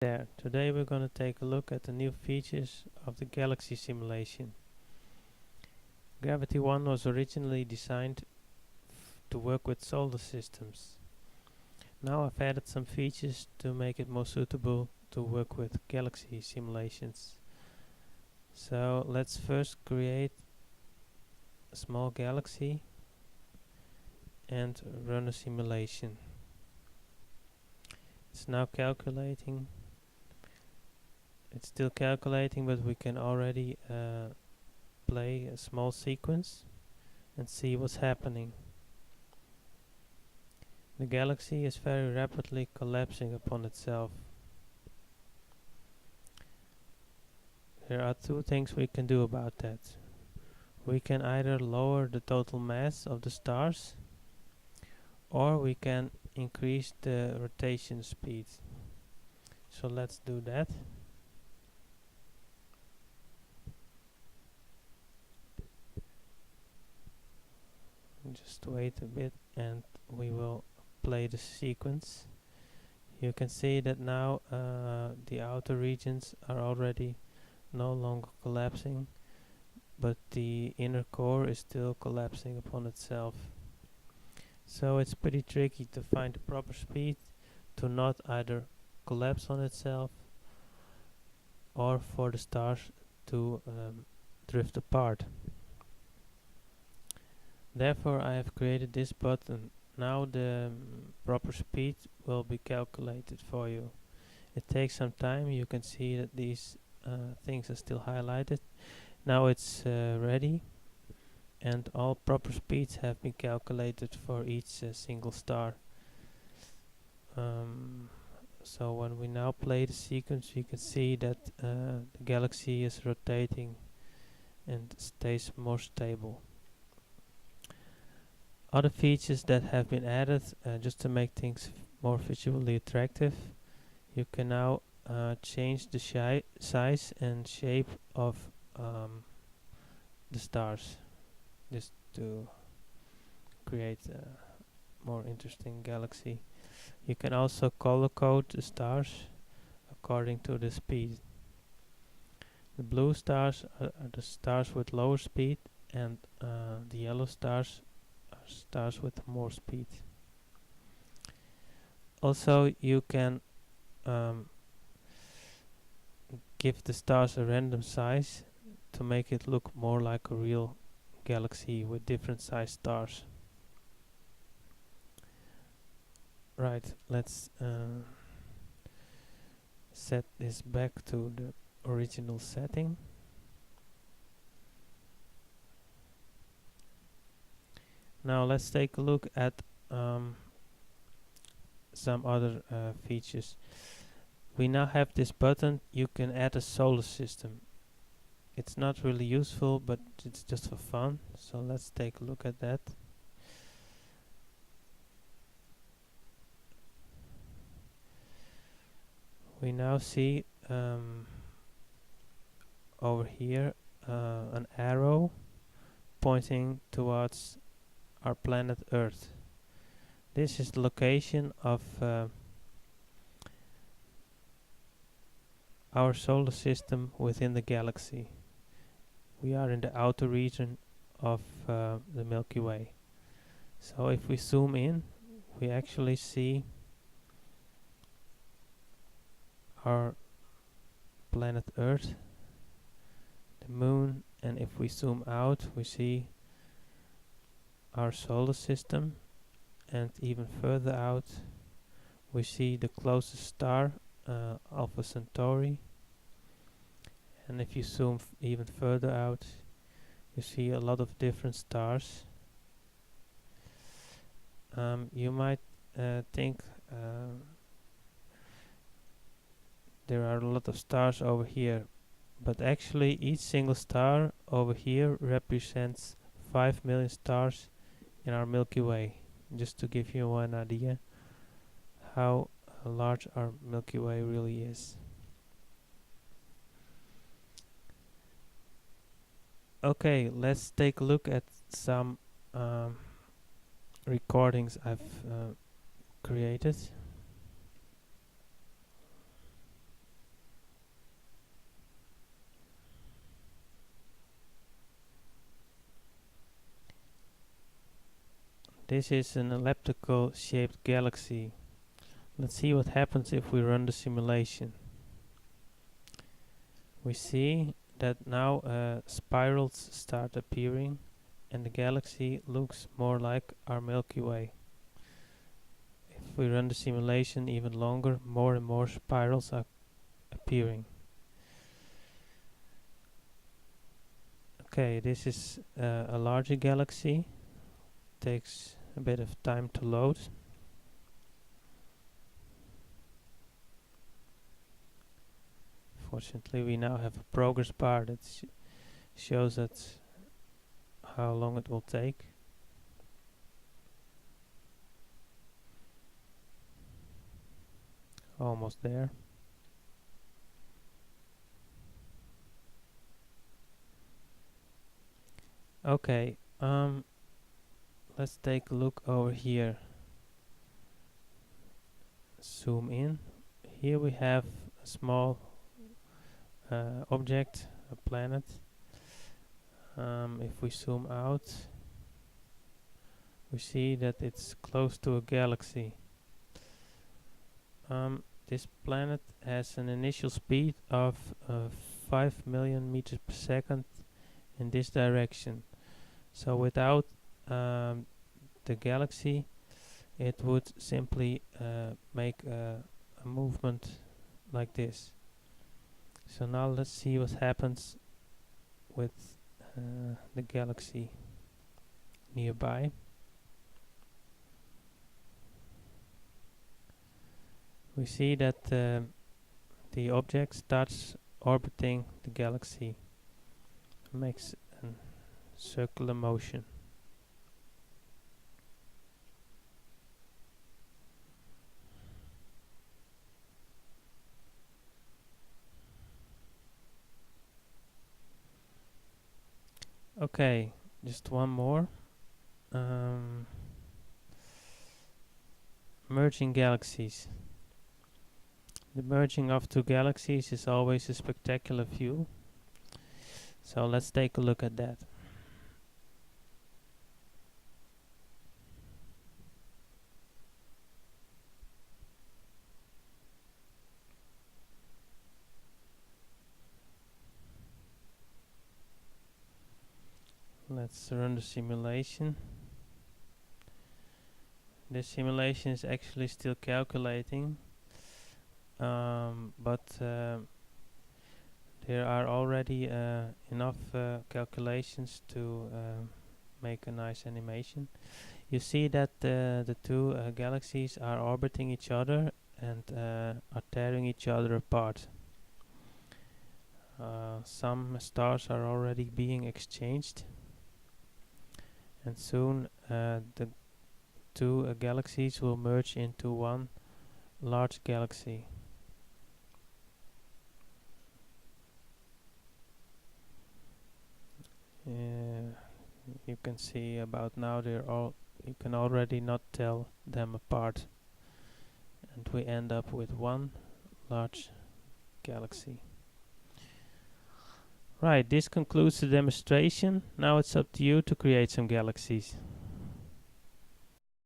There, today we're going to take a look at the new features of the Galaxy simulation. Gravity 1 was originally designed to work with solar systems. Now I've added some features to make it more suitable to work with Galaxy simulations. So let's first create a small galaxy and run a simulation. It's now calculating. It's still calculating, but we can already play a small sequence and see what's happening. The galaxy is very rapidly collapsing upon itself. There are two things we can do about that. We can either lower the total mass of the stars, or we can increase the rotation speed. So let's do that. Just wait a bit and we will play the sequence. You can see that now the outer regions are already no longer collapsing, but the inner core is still collapsing upon itself. So it's pretty tricky to find the proper speed to not either collapse on itself or for the stars to drift apart. Therefore I have created this button. Now the proper speed will be calculated for you. It takes some time. You can see that these things are still highlighted. Now it's ready, and all proper speeds have been calculated for each single star. So when we now play the sequence, you can see that the galaxy is rotating and stays more stable. Other features that have been added just to make things more visually attractive, you can now change the size and shape of the stars, just to create a more interesting galaxy. You can also color code the stars according to the speed. The blue stars are the stars with lower speed, and the yellow stars are stars with more speed. Also, you can give the stars a random size to make it look more like a real galaxy with different sized stars. Right, let's set this back to the original setting. Now let's take a look at some other features. We now have this button. You can add a solar system. It's not really useful, but it's just for fun. So let's take a look at that. We now see over here an arrow pointing towards our planet Earth. This is the location of our solar system within the galaxy. We are in the outer region of the Milky Way. So if we zoom in, we actually see our planet Earth, the moon, and if we zoom out, we see our solar system, and even further out we see the closest star, Alpha Centauri, and if you zoom even further out, you see a lot of different stars. You might think there are a lot of stars over here, but actually each single star over here represents 5 million stars in our Milky Way, just to give you an idea how large our Milky Way really is. Okay, let's take a look at some recordings I've created. This is an elliptical shaped galaxy. Let's see what happens if we run the simulation. We see that now spirals start appearing and the galaxy looks more like our Milky Way. If we run the simulation even longer, more and more spirals are appearing. Okay, this is a larger galaxy. Takes a bit of time to load. Fortunately, we now have a progress bar that shows us how long it will take. Almost there. Okay, let's take a look over here. Zoom in. Here we have a small object, a planet. If we zoom out, we see that it's close to a galaxy. This planet has an initial speed of 5 million meters per second in this direction. So without the galaxy, it would simply make a movement like this. So now let's see what happens with the galaxy nearby. We see that the object starts orbiting the galaxy, makes a circular motion. Okay, just one more. Merging galaxies. The merging of two galaxies is always a spectacular view. So let's take a look at that. Let's run the simulation. This simulation is actually still calculating, but there are already enough calculations to make a nice animation. You see that the two galaxies are orbiting each other and are tearing each other apart. Some stars are already being exchanged, and soon the two galaxies will merge into one large galaxy. You can see about now you can already not tell them apart, and we end up with one large galaxy. Right, this concludes the demonstration. Now it's up to you to create some galaxies.